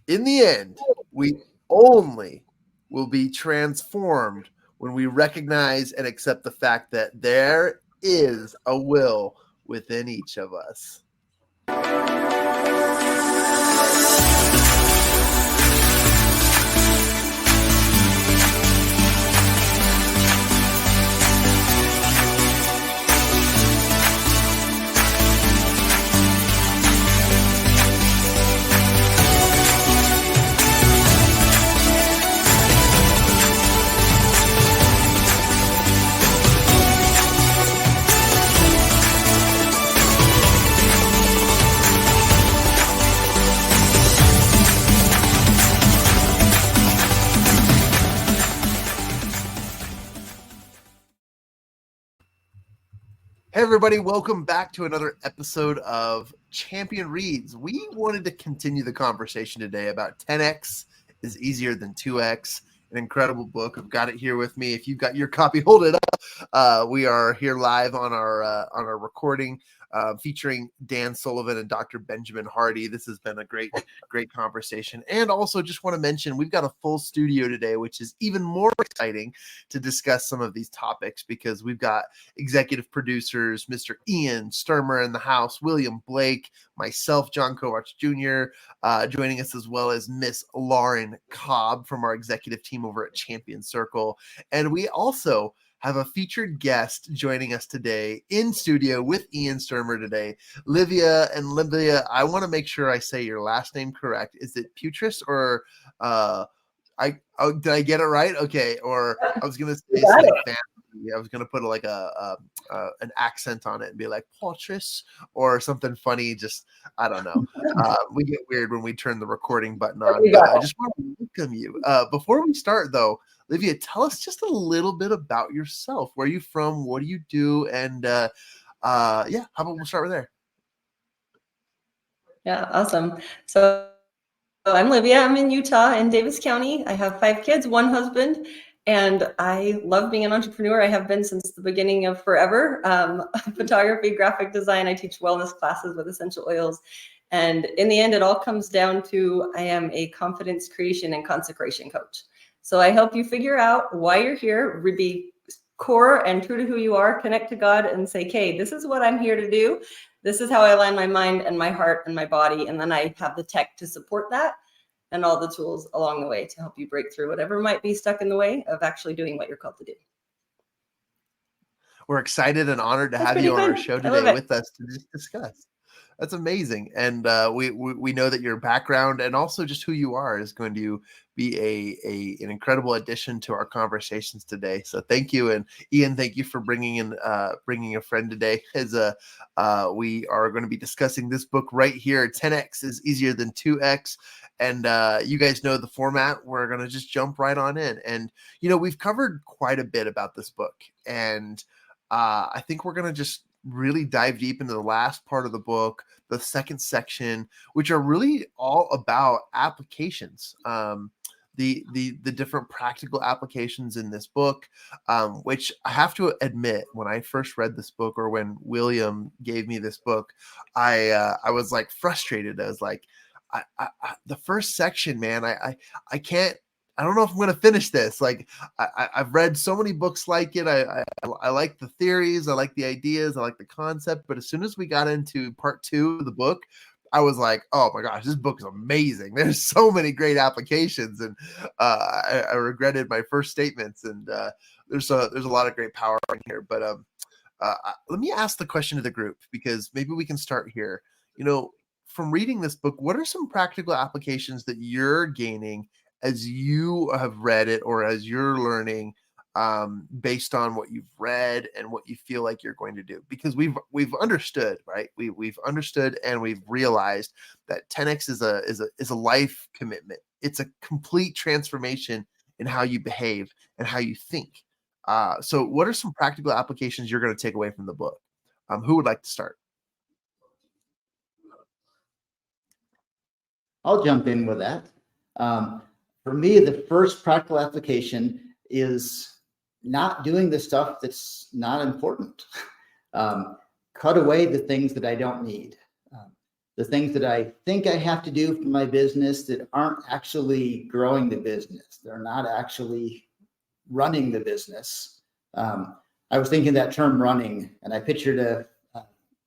In the end, we only will be transformed when we recognize and accept the fact that there is a will within each of us. Hey, everybody. Welcome back to another episode of Champion Reads. We wanted to continue the conversation today about 10X is easier than 2X, an incredible book. I've got it here with me. If you've got your copy, hold it up. We are here live on our recording featuring Dan Sullivan and Dr. Benjamin Hardy. This has been a great conversation. And also just want to mention, we've got a full studio today, which is even more exciting to discuss some of these topics because we've got executive producers, Mr. Ian Sturmer in the house, William Blake, myself, Jon Kovach Jr., joining us, as well as Miss Lauren Cobb from our executive team over at Champion Circle. And we also have a featured guest joining us today in studio with Ian Sturmer today. Livia, I want to make sure I say your last name correct. Is it Pewtress or did I get it right? Okay. Or I was going to say something fancy. I was going to put like an accent on it and be like Pewtress or something funny. Just, I don't know. We get weird when we turn the recording button on. But I just want to welcome you. Before we start though, Livia, tell us just a little bit about yourself. Where are you from? What do you do? And how about we'll start with there? Yeah, awesome. So I'm Livia. I'm in Utah in Davis County. I have 5 kids, 1 husband, and I love being an entrepreneur. I have been since the beginning of forever. Photography, graphic design. I teach wellness classes with essential oils. And in the end, it all comes down to I am a confidence creation and consecration coach. So I help you figure out why you're here, be core and true to who you are, connect to God and say, okay, this is what I'm here to do. This is how I align my mind and my heart and my body. And then I have the tech to support that and all the tools along the way to help you break through whatever might be stuck in the way of actually doing what you're called to do. We're excited and honored to have you on our show today with us to just discuss. That's amazing. And we know that your background and also just who you are is going to be an incredible addition to our conversations today. So thank you. And Ian, thank you for bringing a friend today. We are going to be discussing this book right here. 10X is easier than 2X. And you guys know the format. We're going to just jump right on in. And, we've covered quite a bit about this book. And I think we're going to just really dive deep into the last part of the book, the second section, which are really all about applications, the different practical applications in this book, which I have to admit, when I first read this book or when William gave me this book, I was like frustrated. I was like, the first section, man, I can't. I don't know if I'm going to finish this. Like I've read so many books like it. I like the theories. I like the ideas. I like the concept. But as soon as we got into part 2 of the book, I was like, oh my gosh, this book is amazing. There's so many great applications. And I regretted my first statements. And there's a lot of great power in here. But let me ask the question to the group, because maybe we can start here. From reading this book, what are some practical applications that you're gaining as you have read it or as you're learning based on what you've read and what you feel like you're going to do? Because we've understood, right? We've understood and we've realized that 10X is a life commitment. It's a complete transformation in how you behave and how you think. So what are some practical applications you're going to take away from the book? Who would like to start? I'll jump in with that. For me, the first practical application is not doing the stuff that's not important. Cut away the things that I don't need. the things that I think I have to do for my business that aren't actually growing the business. They're not actually running the business. I was thinking that term running, and I pictured a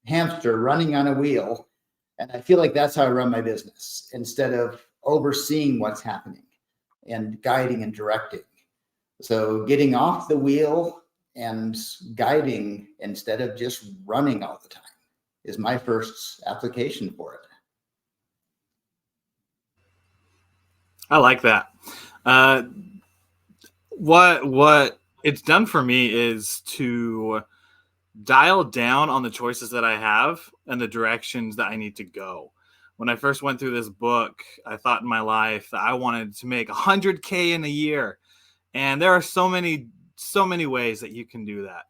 hamster running on a wheel. And I feel like that's how I run my business, instead of overseeing what's happening and guiding and directing. So getting off the wheel and guiding instead of just running all the time is my first application for it. I like that. What it's done for me is to dial down on the choices that I have and the directions that I need to go. When I first went through this book, I thought in my life that I wanted to make 100K in a year. And there are so many ways that you can do that.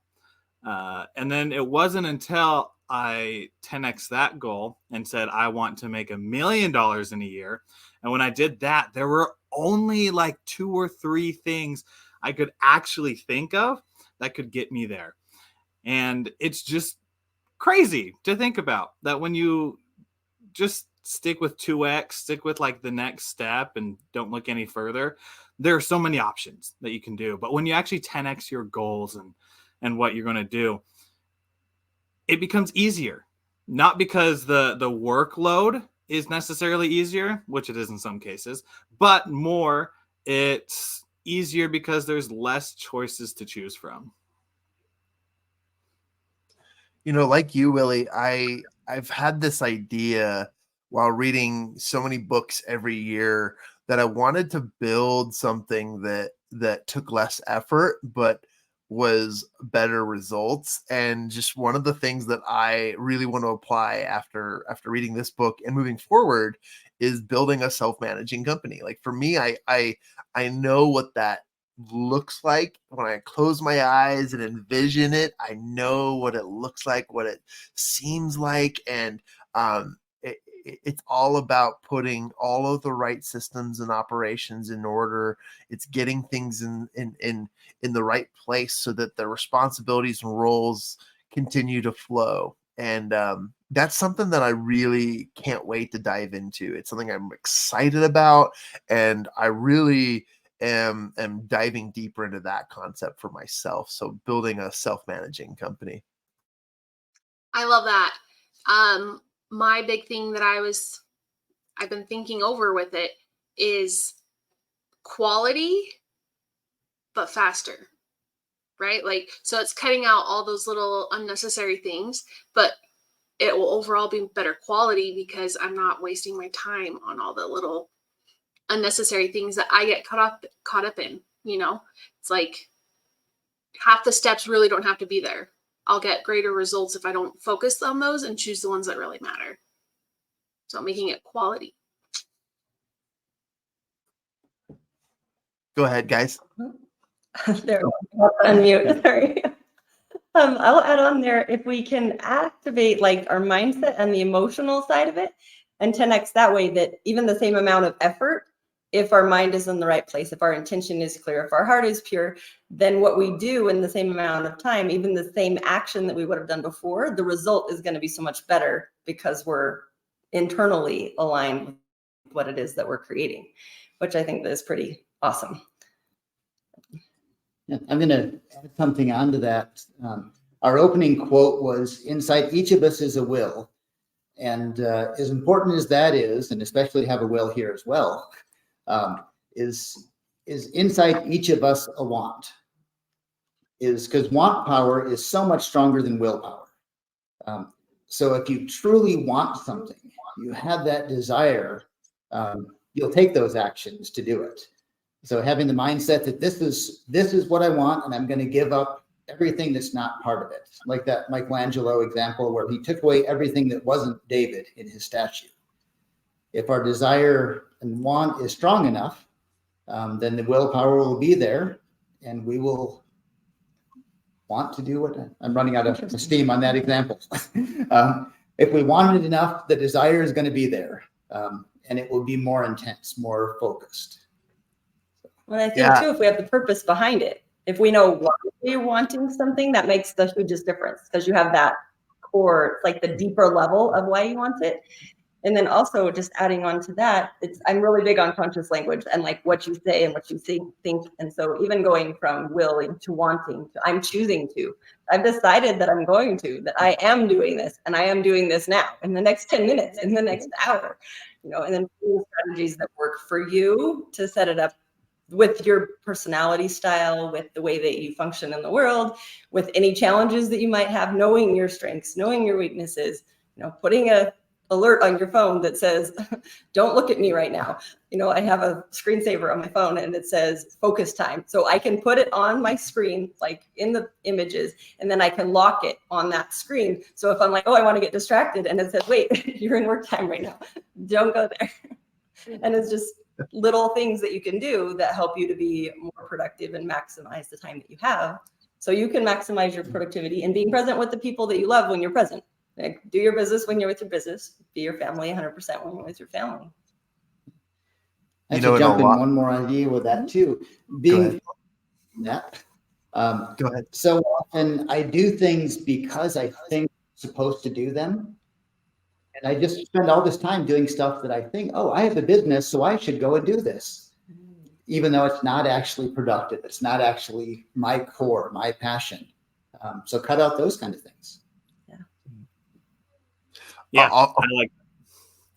And then it wasn't until I 10x that goal and said, I want to make $1 million in a year. And when I did that, there were only like 2 or 3 things I could actually think of that could get me there. And it's just crazy to think about that when you just stick with 2x, stick with like the next step and don't look any further, there are so many options that you can do. But when you actually 10x your goals and what you're going to do, it becomes easier. Not because the workload is necessarily easier, which it is in some cases, but more it's easier because there's less choices to choose from. You know, like you, Willie, I've had this idea while reading so many books every year that I wanted to build something that took less effort, but was better results. And just one of the things that I really want to apply after reading this book and moving forward is building a self-managing company. Like for me, I know what that looks like when I close my eyes and envision it. I know what it looks like, what it seems like, and it's all about putting all of the right systems and operations in order. It's getting things in the right place so that the responsibilities and roles continue to flow. And that's something that I really can't wait to dive into. It's something I'm excited about, and I really am diving deeper into that concept for myself. So building a self-managing company. I love that. My big thing that I've been thinking over with it is quality, but faster, right? Like, so it's cutting out all those little unnecessary things, but it will overall be better quality because I'm not wasting my time on all the little unnecessary things that I get caught up in, you know. It's like half the steps really don't have to be there. I'll get greater results if I don't focus on those and choose the ones that really matter. So making it quality. Go ahead, guys. There, unmute. Sorry. I'll add on there, if we can activate like our mindset and the emotional side of it and 10x that way, that even the same amount of effort, if our mind is in the right place, if our intention is clear, if our heart is pure, then what we do in the same amount of time, even the same action that we would have done before, the result is going to be so much better because we're internally aligned with what it is that we're creating, which I think is pretty awesome. Yeah, I'm going to add something onto that. Our opening quote was, "Inside each of us is a will." And as important as that is, and especially have a will here as well, is inside each of us a want. Is because want power is so much stronger than willpower. So if you truly want something, you have that desire, you'll take those actions to do it. So having the mindset that this is what I want, and I'm going to give up everything that's not part of it. Like that Michelangelo example where he took away everything that wasn't David in his statue. If our desire and want is strong enough, then the willpower will be there, and we will want to do what I'm running out of steam on that example. If we want it enough, the desire is going to be there, and it will be more intense, more focused. Well, I think too, if we have the purpose behind it, if we know why you're wanting something, that makes the hugest difference because you have that core, like the deeper level of why you want it. And then also just adding on to that, I'm really big on conscious language and like what you say and what you think. And so even going from willing to wanting to I'm choosing to, I've decided that I'm going to, that I am doing this and I am doing this now in the next 10 minutes, in the next hour, and then strategies that work for you to set it up with your personality style, with the way that you function in the world, with any challenges that you might have, knowing your strengths, knowing your weaknesses, putting a alert on your phone that says, don't look at me right now. I have a screensaver on my phone and it says focus time. So I can put it on my screen, like in the images, and then I can lock it on that screen. So if I'm like, oh, I want to get distracted, and it says, wait, you're in work time right now. Don't go there. And it's just little things that you can do that help you to be more productive and maximize the time that you have. So you can maximize your productivity and being present with the people that you love when you're present. Like, do your business when you're with your business. Be your family 100% when you're with your family. I should jump in one more idea with that too. Being that. Go ahead. So often I do things because I think I'm supposed to do them. And I just spend all this time doing stuff that I think, oh, I have a business, so I should go and do this. Even though it's not actually productive. It's not actually my core, my passion. So cut out those kind of things. Yeah, I like.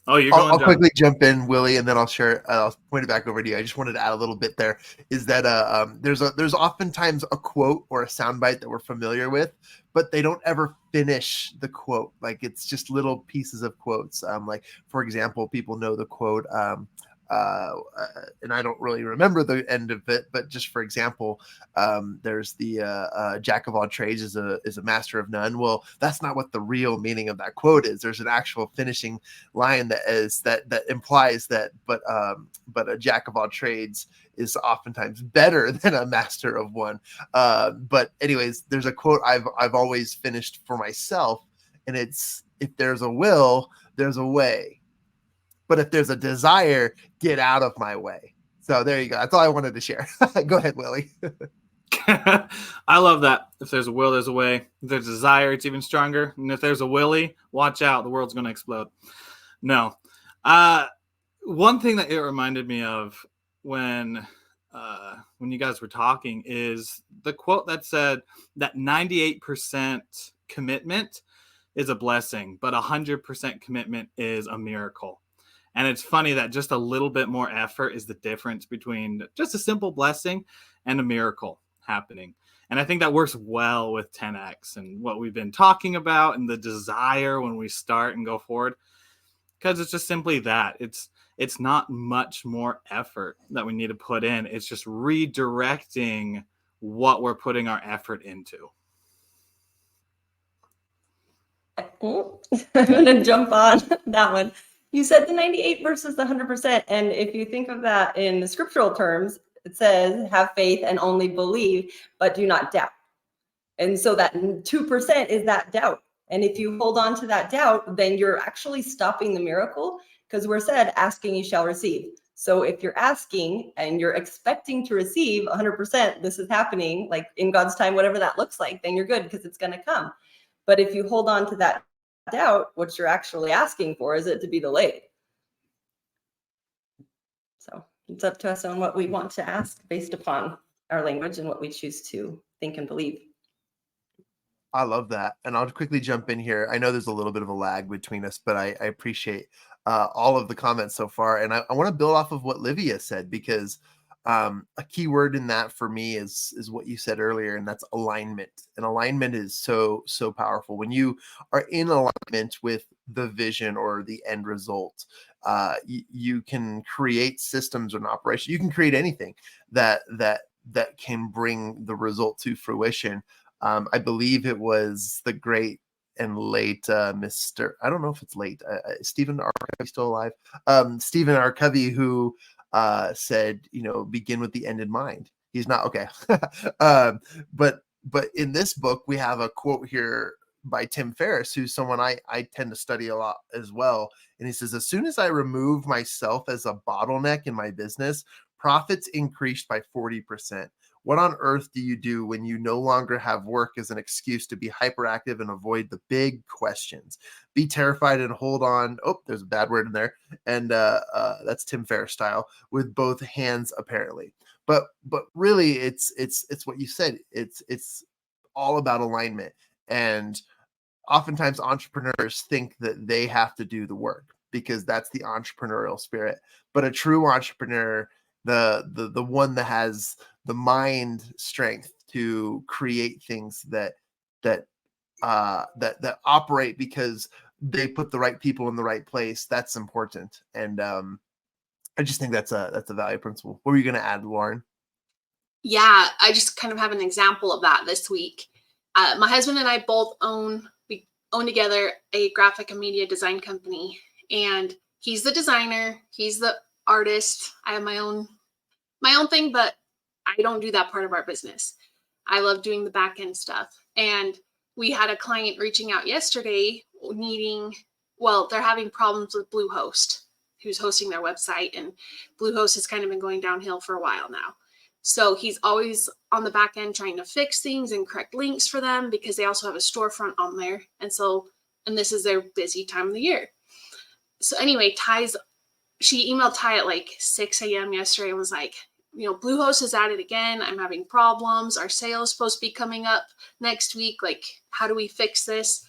Oh, you're going. I'll quickly jump in, Willie, and then I'll share. I'll point it back over to you. I just wanted to add a little bit there. Is that there's oftentimes a quote or a soundbite that we're familiar with, but they don't ever finish the quote. Like it's just little pieces of quotes. Like for example, people know the quote. And I don't really remember the end of it, but just for example, there's the jack of all trades is a master of none. Well, that's not what the real meaning of that quote is. There's an actual finishing line that implies that, but a jack of all trades is oftentimes better than a master of one. But anyways, there's a quote I've always finished for myself, and it's, if there's a will, there's a way. But if there's a desire, get out of my way. So there you go. That's all I wanted to share. Go ahead, Willie. I love that. If there's a will, there's a way. If there's a desire, it's even stronger. And if there's a Willie, watch out. The world's going to explode. No. One thing that it reminded me of when you guys were talking is the quote that said that 98% commitment is a blessing, but 100% commitment is a miracle. And it's funny that just a little bit more effort is the difference between just a simple blessing and a miracle happening. And I think that works well with 10X and what we've been talking about and the desire when we start and go forward, because it's just simply that. It's not much more effort that we need to put in. It's just redirecting what we're putting our effort into. I'm going to jump on that one. You said the 98 versus the 100%. And if you think of that in the scriptural terms, it says, have faith and only believe, but do not doubt. And so that 2% is that doubt. And if you hold on to that doubt, then you're actually stopping the miracle, because we're said, asking you shall receive. So if you're asking and you're expecting to receive 100%, this is happening like in God's time, whatever that looks like, then you're good because it's going to come. But if you hold on to that doubt, what you're actually asking for is it to be delayed. So it's up to us on what we want to ask based upon our language and what we choose to think and believe. I love that. And I'll quickly jump in here. I know there's a little bit of a lag between us, but I appreciate all of the comments so far. And I want to build off of what Livia said, because a key word in that for me is what you said earlier, and that's alignment. And alignment is so powerful. When you are in alignment with the vision or the end result, you can create systems or an operation. You can create anything that can bring the result to fruition. I believe it was the great and late Mr. I don't know if it's late. Stephen R. Covey, still alive. Stephen R. Covey, who said, begin with the end in mind. He's not okay. But in this book, we have a quote here by Tim Ferriss, who's someone I tend to study a lot as well. And he says, as soon as I remove myself as a bottleneck in my business, profits increased by 40%. What on earth do you do when you no longer have work as an excuse to be hyperactive and avoid the big questions? Be terrified and hold on. Oh, there's a bad word in there. And that's Tim Ferriss style, with both hands apparently. But really it's what you said. It's all about alignment. And oftentimes entrepreneurs think that they have to do the work because that's the entrepreneurial spirit. But a true entrepreneur, the one that has the mind strength to create things that operate because they put the right people in the right place, that's important. And I just think that's a value principle. What were you going to add, Lauren? Yeah, I just kind of have an example of that this week. My husband and I both own together a graphic and media design company, and he's the designer, he's the artist. I have my own thing, but I don't do that part of our business. I love doing the back end stuff. And we had a client reaching out yesterday they're having problems with Bluehost, who's hosting their website, and Bluehost has kind of been going downhill for a while now. So he's always on the back end trying to fix things and correct links for them because they also have a storefront on there. And this is their busy time of the year. So anyway, she emailed Ty at like 6 a.m. yesterday and was like, Bluehost is at it again. I'm having problems. Our sale is supposed to be coming up next week. Like, how do we fix this?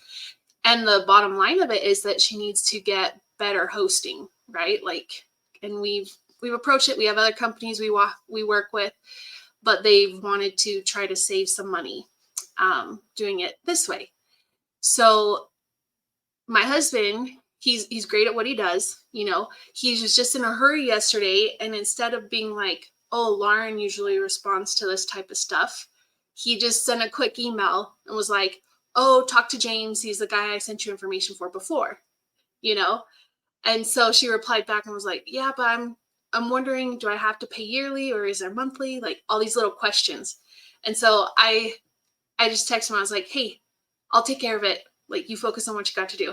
And the bottom line of it is that she needs to get better hosting, right? Like, and we've approached it. We have other companies we work with, but they've wanted to try to save some money doing it this way. So my husband, he's great at what he does. He was just in a hurry yesterday, and instead of being like, oh, Lauren usually responds to this type of stuff, he just sent a quick email and was like, oh, talk to James. He's the guy I sent you information for before, And so she replied back and was like, yeah, but I'm wondering, do I have to pay yearly or is there monthly? Like all these little questions. And so I just texted him. I was like, hey, I'll take care of it. Like, you focus on what you got to do.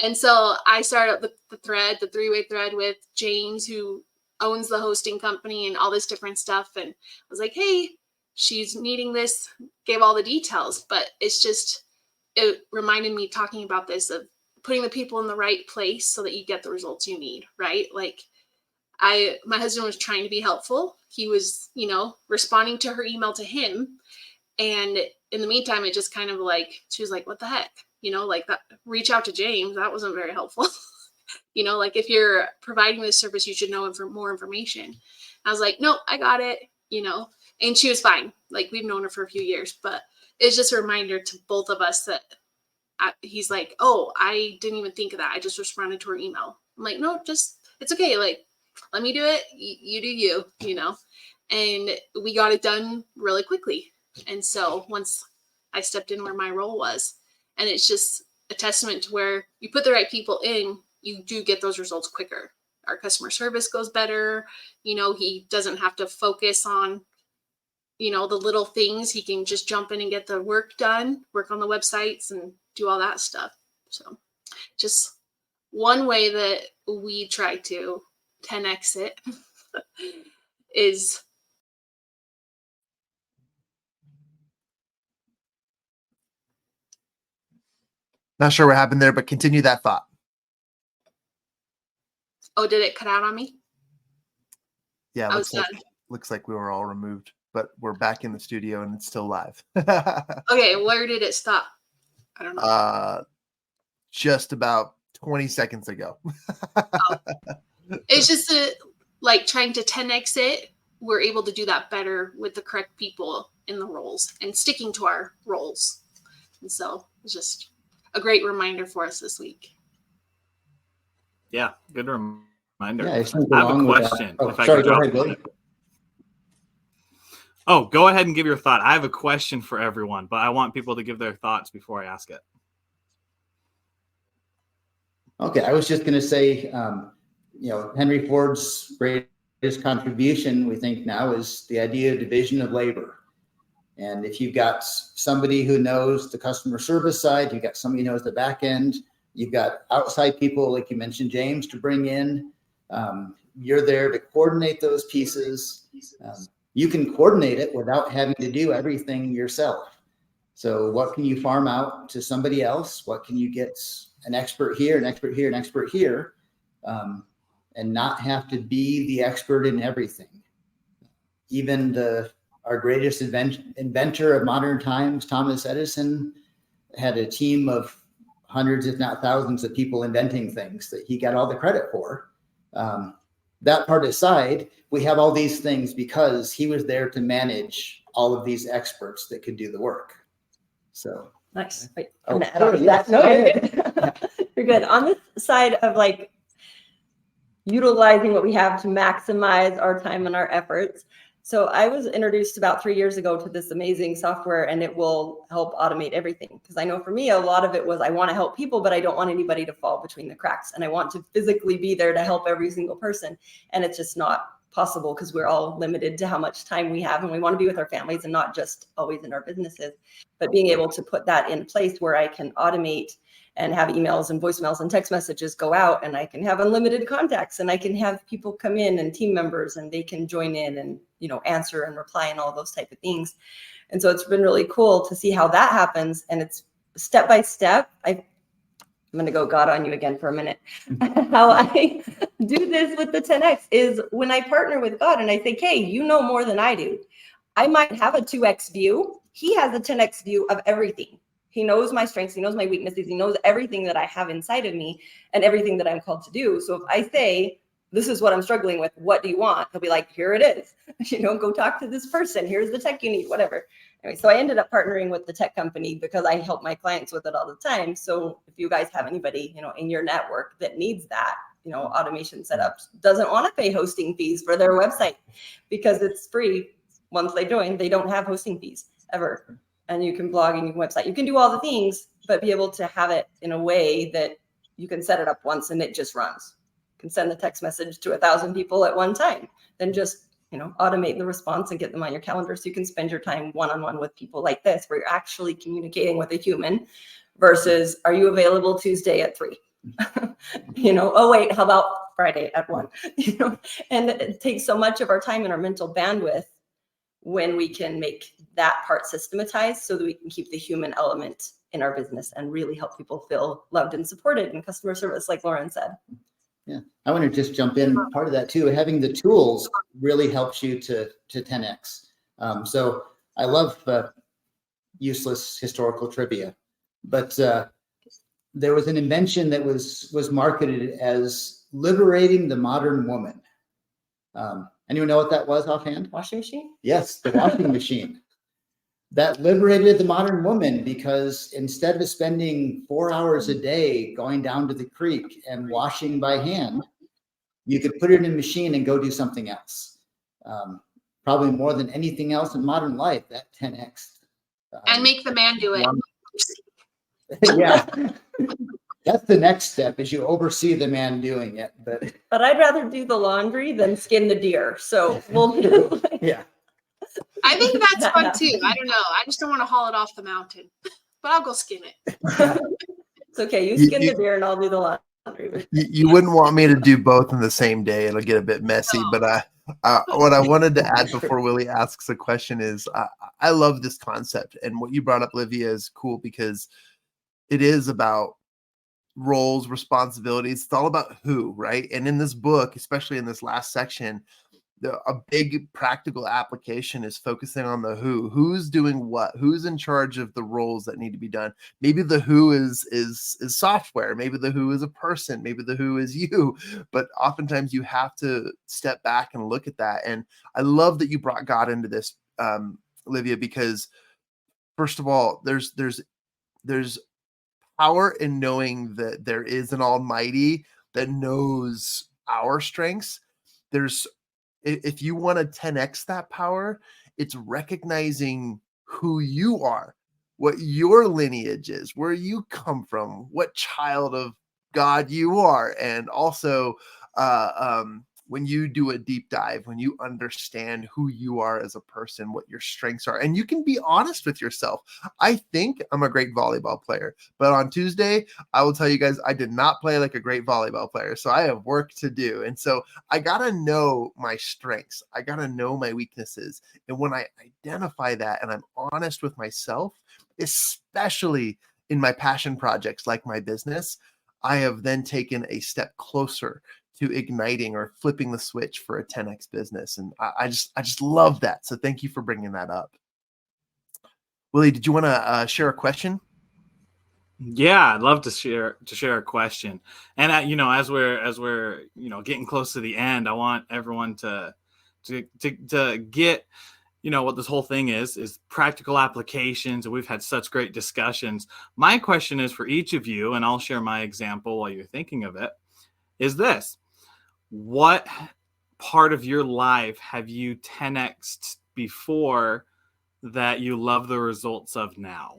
And so I started up the three-way thread with James, who owns the hosting company and all this different stuff. And I was like, hey, she's needing this, gave all the details. But it reminded me talking about this of putting the people in the right place so that you get the results you need, right? Like, my husband was trying to be helpful. He was, responding to her email to him. And in the meantime, it just kind of like, she was like, what the heck? Like that, reach out to James. That wasn't very helpful. Like if you're providing this service, you should know more information. I was like, nope, I got it, and she was fine. Like, we've known her for a few years, but it's just a reminder to both of us that he's like, oh, I didn't even think of that. I just responded to her email. I'm like, no, it's okay. Like, let me do it. You do you, and we got it done really quickly. And so once I stepped in where my role was, and it's just a testament to where you put the right people in, you do get those results quicker. Our customer service goes better. He doesn't have to focus on, the little things. He can just jump in and get the work done, work on the websites and do all that stuff. So just one way that we try to 10x it is not sure what happened there, but continue that thought. Oh, did it cut out on me? Yeah, looks like we were all removed, but we're back in the studio and it's still live. Okay, where did it stop? I don't know. Just about 20 seconds ago. Oh. It's just like trying to 10x it. We're able to do that better with the correct people in the roles and sticking to our roles. And so it's just a great reminder for us this week. Yeah, good reminder. Yeah, I have a question. Oh, sorry, go ahead, Billy. Oh, go ahead and give your thought. I have a question for everyone, but I want people to give their thoughts before I ask it. Okay, I was just going to say, Henry Ford's greatest contribution, we think now, is the idea of division of labor. And if you've got somebody who knows the customer service side, you've got somebody who knows the back end, you've got outside people, like you mentioned, James, to bring in. You're there to coordinate those pieces. you can coordinate it without having to do everything yourself. So what can you farm out to somebody else? What can you get an expert here, an expert here, an expert here, and not have to be the expert in everything? Even our greatest inventor of modern times, Thomas Edison, had a team of hundreds, if not thousands, of people inventing things that he got all the credit for. That part aside, we have all these things because he was there to manage all of these experts that could do the work. So nice. Wait, Oh, I'm gonna add sure, on to yes. that. No, you're good. You're good. On the side of like utilizing what we have to maximize our time and our efforts. So I was introduced about 3 years ago to this amazing software, and it will help automate everything. Because I know for me, a lot of it was I want to help people, but I don't want anybody to fall between the cracks. And I want to physically be there to help every single person. And it's just not possible because we're all limited to how much time we have, and we want to be with our families and not just always in our businesses. But being able to put that in place where I can automate and have emails and voicemails and text messages go out, and I can have unlimited contacts, and I can have people come in and team members, and they can join in and, you know, answer and reply and all those type of things. And so it's been really cool to see how that happens. And it's step by step. I'm going to go God on you again for a minute. How I do this with the 10X is when I partner with God and I think, hey, you know more than I do. I might have a 2X view. He has a 10X view of everything. He knows my strengths. He knows my weaknesses. He knows everything that I have inside of me and everything that I'm called to do. So if I say, this is what I'm struggling with, what do you want? He'll be like, here it is. You know, go talk to this person. Here's the tech you need, whatever. Anyway, so I ended up partnering with the tech company because I help my clients with it all the time. So if you guys have anybody, you know, in your network that needs that, you know, automation setups, doesn't want to pay hosting fees for their website because it's free. Once they join, they don't have hosting fees ever. And you can blog and you can website, you can do all the things, but be able to have it in a way that you can set it up once and it just runs. You can send the text message to 1,000 people at one time, then just, you know, automate the response and get them on your calendar so you can spend your time one-on-one with people like this, where you're actually communicating with a human versus, are you available Tuesday at 3? You know, oh wait, how about Friday at 1? You know, and it takes so much of our time and our mental bandwidth when we can make that part systematized so that we can keep the human element in our business and really help people feel loved and supported in customer service, like Lauren said. Yeah, I want to just jump in. Part of that too, having the tools really helps you to 10X. So I love useless historical trivia, but there was an invention that was marketed as liberating the modern woman. Anyone know what that was offhand? Washing machine? Yes, the washing machine. That liberated the modern woman because instead of spending 4 hours a day going down to the creek and washing by hand, you could put it in a machine and go do something else. Probably more than anything else in modern life, that 10X. And make the man do it. Yeah. That's the next step, is you oversee the man doing it. But I'd rather do the laundry than skin the deer. So we'll yeah. I think that's fun too. I don't know. I just don't want to haul it off the mountain, but I'll go skin it. It's okay. You skin the deer and I'll do the laundry. You wouldn't want me to do both in the same day. It'll get a bit messy. No. But what I wanted to add before Willie asks a question is I love this concept. And what you brought up, Livia, is cool because it is about roles, responsibilities. It's all about who, right? And in this book, especially in this last section, a big practical application is focusing on the who's doing what, who's in charge of the roles that need to be done. Maybe the who is software, maybe the who is a person, maybe the who is you, but oftentimes you have to step back and look at that. And I love that you brought God into this, Livia, because first of all, there's power in knowing that there is an Almighty that knows our strengths. If you want to 10X that power, it's recognizing who you are, what your lineage is, where you come from, what child of God you are, and also when you do a deep dive, when you understand who you are as a person, what your strengths are, and you can be honest with yourself. I think I'm a great volleyball player, but on Tuesday, I will tell you guys, I did not play like a great volleyball player. So I have work to do. And so I got to know my strengths. I got to know my weaknesses. And when I identify that and I'm honest with myself, especially in my passion projects like my business, I have then taken a step closer to igniting or flipping the switch for a 10x business. And I just love that. So thank you for bringing that up. Willie, did you want to share a question? Yeah, I'd love to share a question. And as we're getting close to the end, I want everyone to get what this whole thing is practical applications. And we've had such great discussions. My question is for each of you, and I'll share my example while you're thinking of it, is this: what part of your life have you 10x'd before that you love the results of now?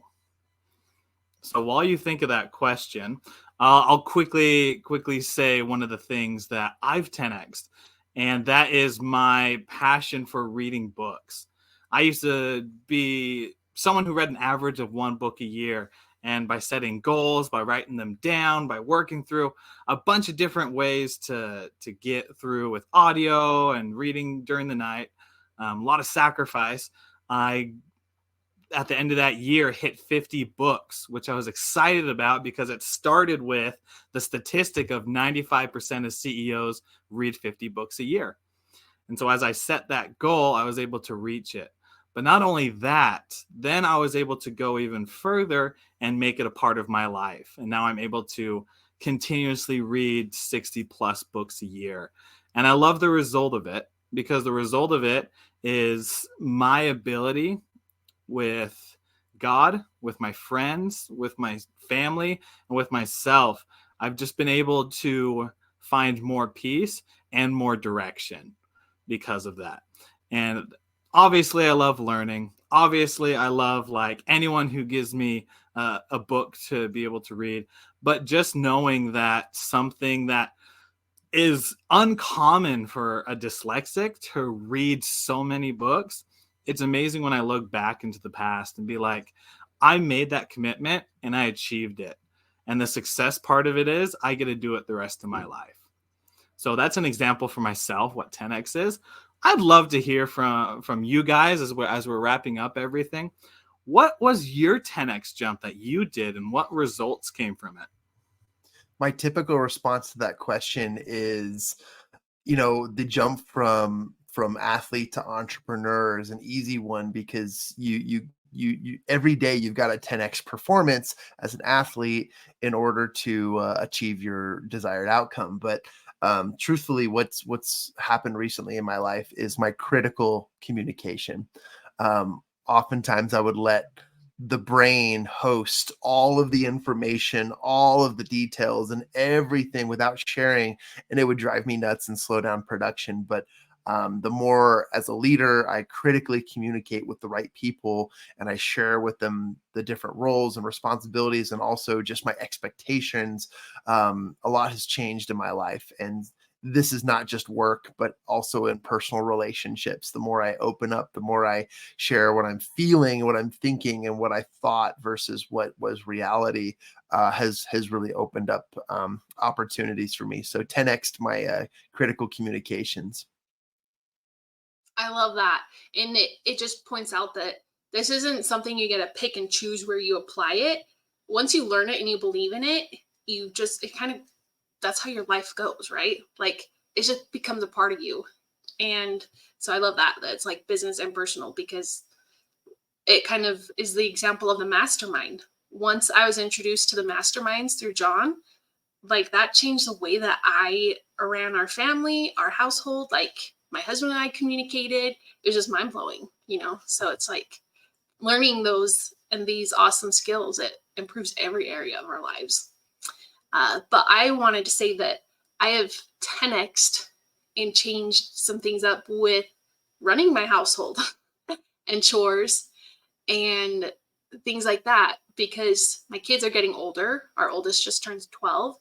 So while you think of that question, I'll quickly say one of the things that I've 10x'd, and that is my passion for reading books. I used to be someone who read an average of one book a year, and by setting goals, by writing them down, by working through a bunch of different ways to get through with audio and reading during the night, a lot of sacrifice, I at the end of that year hit 50 books, which I was excited about because it started with the statistic of 95% of CEOs read 50 books a year. And so as I set that goal, I was able to reach it. But not only that, then I was able to go even further and make it a part of my life. And now I'm able to continuously read 60 plus books a year. And I love the result of it, because the result of it is my ability with God, with my friends, with my family, and with myself. I've just been able to find more peace and more direction because of that. And obviously, I love learning. Obviously, I love anyone who gives me a book to be able to read. But just knowing that something that is uncommon for a dyslexic to read so many books, it's amazing when I look back into the past and be like, I made that commitment and I achieved it. And the success part of it is I get to do it the rest of my life. So that's an example for myself, what 10x is. I'd love to hear from you guys as we're wrapping up everything. What was your 10x jump that you did, and what results came from it? My typical response to that question is, the jump from athlete to entrepreneur is an easy one, because you every day you've got a 10x performance as an athlete in order to achieve your desired outcome. But truthfully, what's happened recently in my life is my critical communication. Oftentimes I would let the brain host all of the information, all of the details and everything without sharing, and it would drive me nuts and slow down production. But the more, as a leader, I critically communicate with the right people and I share with them the different roles and responsibilities, and also just my expectations, a lot has changed in my life. And this is not just work, but also in personal relationships. The more I open up, the more I share what I'm feeling, what I'm thinking, and what I thought versus what was reality, has really opened up opportunities for me. So 10x my critical communications. I love that. And it just points out that this isn't something you get to pick and choose where you apply it. Once you learn it and you believe in it, that's how your life goes, right? It just becomes a part of you. And so I love that it's business and personal, because it kind of is the example of the mastermind. Once I was introduced to the masterminds through Jon, that changed the way that I ran our family, our household. My husband and I communicated. It was just mind blowing, So it's learning those and these awesome skills. It improves every area of our lives. But I wanted to say that I have 10x'd and changed some things up with running my household and chores and things like that, because my kids are getting older. Our oldest just turned 12.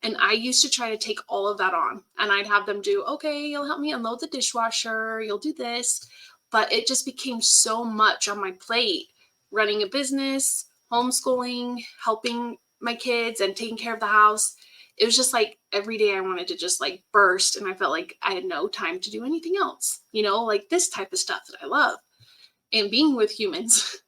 And I used to try to take all of that on, and I'd have them do, okay, you'll help me unload the dishwasher, you'll do this. But it just became so much on my plate, running a business, homeschooling, helping my kids, and taking care of the house. It was just like every day I wanted to just like burst, and I felt like I had no time to do anything else, like this type of stuff that I love and being with humans.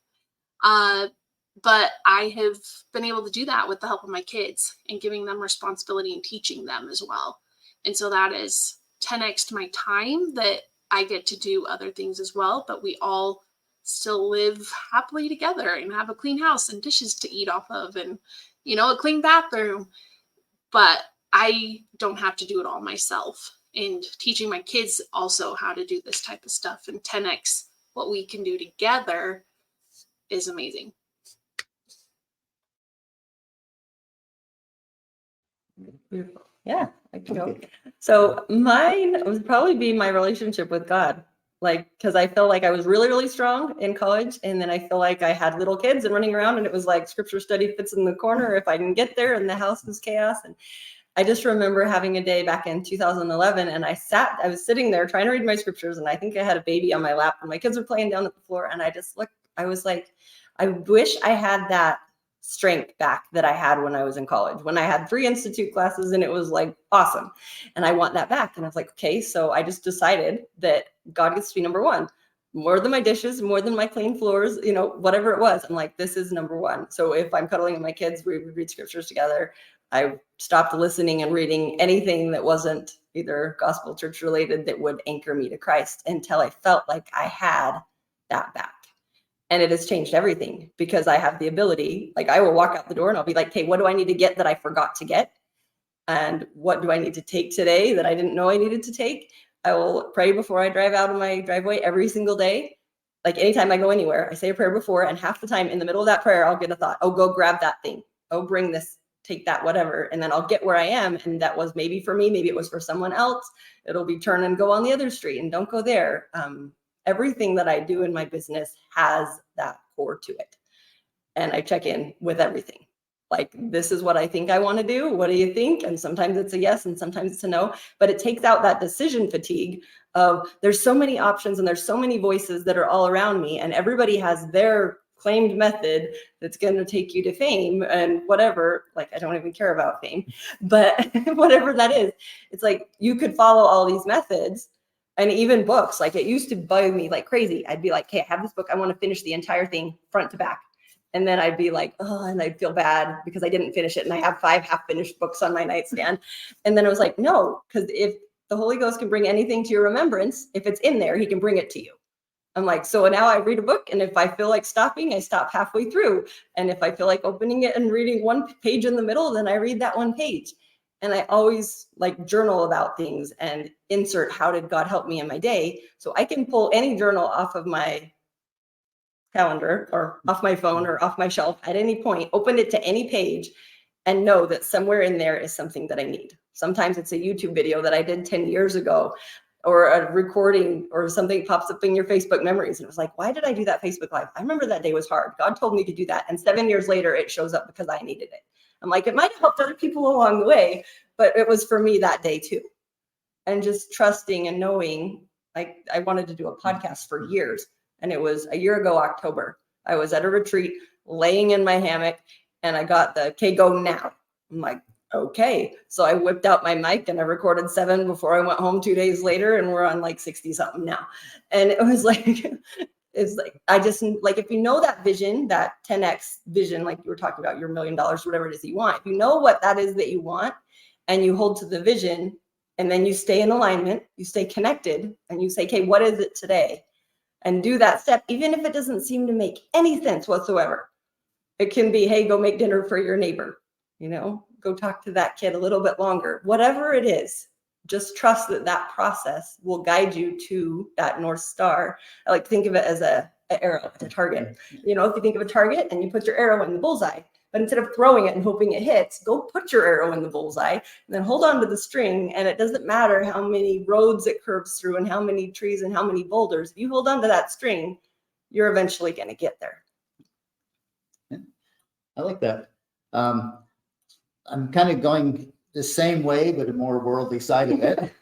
But I have been able to do that with the help of my kids and giving them responsibility and teaching them as well. And so that is 10x to my time that I get to do other things as well, but we all still live happily together and have a clean house and dishes to eat off of and, a clean bathroom. But I don't have to do it all myself. And teaching my kids also how to do this type of stuff and 10x what we can do together is amazing. Beautiful. Yeah, I can go. So mine would probably be my relationship with God. Because I felt like I was really, really strong in college. And then I feel like I had little kids and running around, and it was like scripture study fits in the corner if I didn't get there, and the house was chaos. And I just remember having a day back in 2011, and I was sitting there trying to read my scriptures, and I think I had a baby on my lap, and my kids were playing down at the floor. And I just looked, I was like, I wish I had that strength back that I had when I was in college, when I had 3 institute classes, and it was like awesome. And I want that back. And I was like, okay, so I just decided that God gets to be number one, more than my dishes, more than my clean floors, whatever it was. I'm like, this is number one. So if I'm cuddling with my kids, we read scriptures together. I stopped listening and reading anything that wasn't either gospel church related that would anchor me to Christ until I felt like I had that back. And it has changed everything, because I have the ability, like I will walk out the door and I'll be like, hey, what do I need to get that I forgot to get? And what do I need to take today that I didn't know I needed to take? I will pray before I drive out of my driveway every single day. Like anytime I go anywhere, I say a prayer before, and half the time in the middle of that prayer, I'll get a thought, oh, go grab that thing. Oh, bring this, take that, whatever. And then I'll get where I am. And that was maybe for me, maybe it was for someone else. It'll be turn and go on the other street and don't go there. Everything that I do in my business has that core to it. And I check in with everything. Like, this is what I think I want to do. What do you think? And sometimes it's a yes and sometimes it's a no. But it takes out that decision fatigue of there's so many options and there's so many voices that are all around me, and everybody has their claimed method that's going to take you to fame and whatever. Like, I don't even care about fame, but whatever that is, it's like you could follow all these methods. And even books, like it used to bug me like crazy. I'd be like, hey, I have this book. I want to finish the entire thing front to back. And then I'd be like, oh, and I'd feel bad because I didn't finish it. And I have 5 half-finished books on my nightstand. And then I was like, no, because if the Holy Ghost can bring anything to your remembrance, if it's in there, he can bring it to you. I'm like, so now I read a book, and if I feel like stopping, I stop halfway through. And if I feel like opening it and reading one page in the middle, then I read that one page. And I always like journal about things and insert how did God help me in my day. So I can pull any journal off of my calendar or off my phone or off my shelf at any point, open it to any page, and know that somewhere in there is something that I need. Sometimes it's a YouTube video that I did 10 years ago, or a recording, or something pops up in your Facebook memories. And it was like, why did I do that Facebook Live? I remember that day was hard. God told me to do that. And 7 years later, it shows up because I needed it. I'm like, it might have helped other people along the way, but it was for me that day too. And just trusting and knowing, like I wanted to do a podcast for years. And it was a year ago, October. I was at a retreat laying in my hammock, and I got the, okay, go now. I'm like, okay. So I whipped out my mic and I recorded 7 before I went home 2 days later, and we're on like 60 something now. And it was like, it's like, I just like, if you know that vision, that 10x vision, like you were talking about, your $1 million, whatever it is you want, if you know what that is that you want, and you hold to the vision, and then you stay in alignment, you stay connected, and you say, okay, what is it today? And do that step, even if it doesn't seem to make any sense whatsoever. It can be, hey, go make dinner for your neighbor, go talk to that kid a little bit longer, whatever it is. Just trust that that process will guide you to that North Star. I like to think of it as an arrow, a target. If you think of a target and you put your arrow in the bullseye, but instead of throwing it and hoping it hits, go put your arrow in the bullseye and then hold on to the string. And it doesn't matter how many roads it curves through and how many trees and how many boulders. If you hold on to that string, you're eventually going to get there. I like that. I'm kind of going the same way, but a more worldly side of it.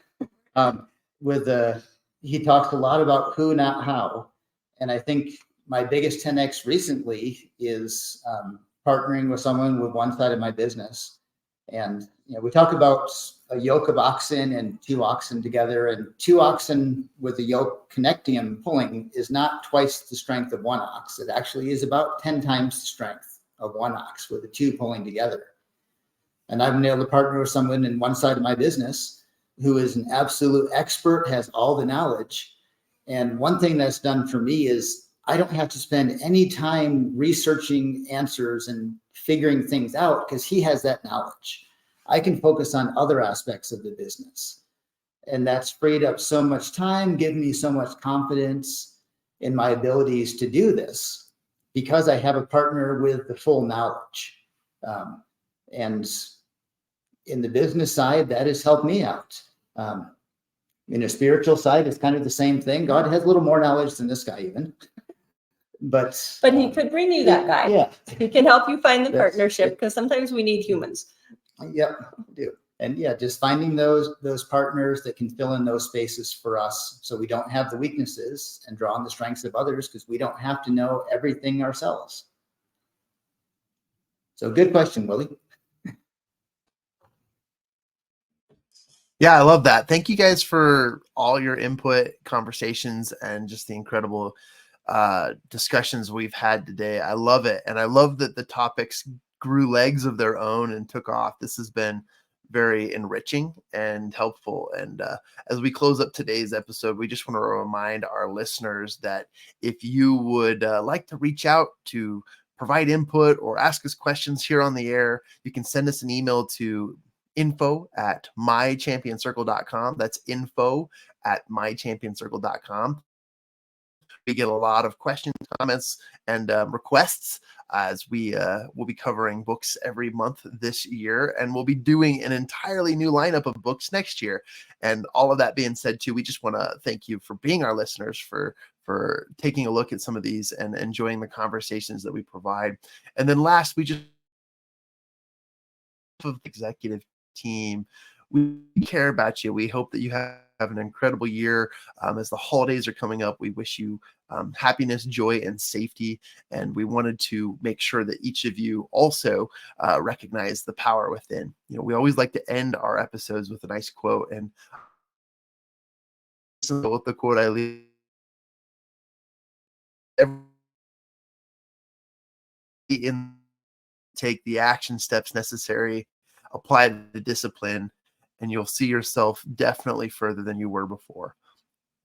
He talks a lot about who, not how. And I think my biggest 10X recently is partnering with someone with one side of my business. And we talk about a yoke of oxen and 2 oxen together, and 2 oxen with a yoke connecting and pulling is not twice the strength of 1 ox. It actually is about 10 times the strength of 1 ox with the 2 pulling together. And I've been able to partner with someone in one side of my business who is an absolute expert, has all the knowledge. And one thing that's done for me is I don't have to spend any time researching answers and figuring things out because he has that knowledge. I can focus on other aspects of the business. And that's freed up so much time, given me so much confidence in my abilities to do this because I have a partner with the full knowledge. And in the business side, that has helped me out. In a spiritual side, it's kind of the same thing. God has a little more knowledge than this guy even. But he could bring you that guy. Yeah. He can help you find the partnership because sometimes we need humans. Yep, I do. And just finding those partners that can fill in those spaces for us so we don't have the weaknesses and draw on the strengths of others because we don't have to know everything ourselves. So good question, Willie. Yeah, I love that. Thank you guys for all your input, conversations, and just the incredible discussions we've had today. I love it. And I love that the topics grew legs of their own and took off. This has been very enriching and helpful. And as we close up today's episode, we just want to remind our listeners that if you would like to reach out to provide input or ask us questions here on the air, you can send us an email to info@mychampionscircle.com. That's info@mychampionscircle.com. We get a lot of questions, comments, and requests as we will be covering books every month this year, and we'll be doing an entirely new lineup of books next year. And all of that being said, too, we just want to thank you for being our listeners, for taking a look at some of these and enjoying the conversations that we provide. And then last, we just executive team, we care about you. We hope that you have an incredible year. As the holidays are coming up, we wish you happiness, joy, and safety. And we wanted to make sure that each of you also recognize the power within. We always like to end our episodes with a nice quote. And with the quote I leave, take the action steps necessary, apply the discipline, and you'll see yourself definitely further than you were before.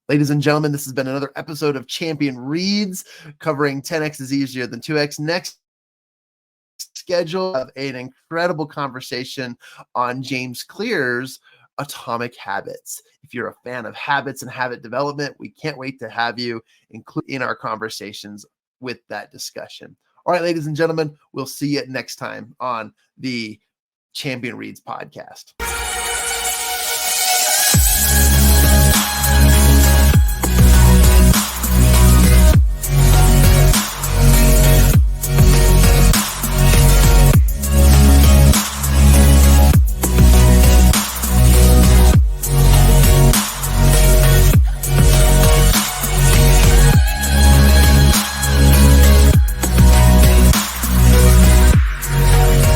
Ladies and gentlemen, this has been another episode of Champion Reads, covering 10X is easier than 2X. Next schedule of an incredible conversation on James Clear's Atomic Habits. If you're a fan of habits and habit development, we can't wait to have you include in our conversations with that discussion. All right, ladies and gentlemen, we'll see you next time on the Champion Reads podcast.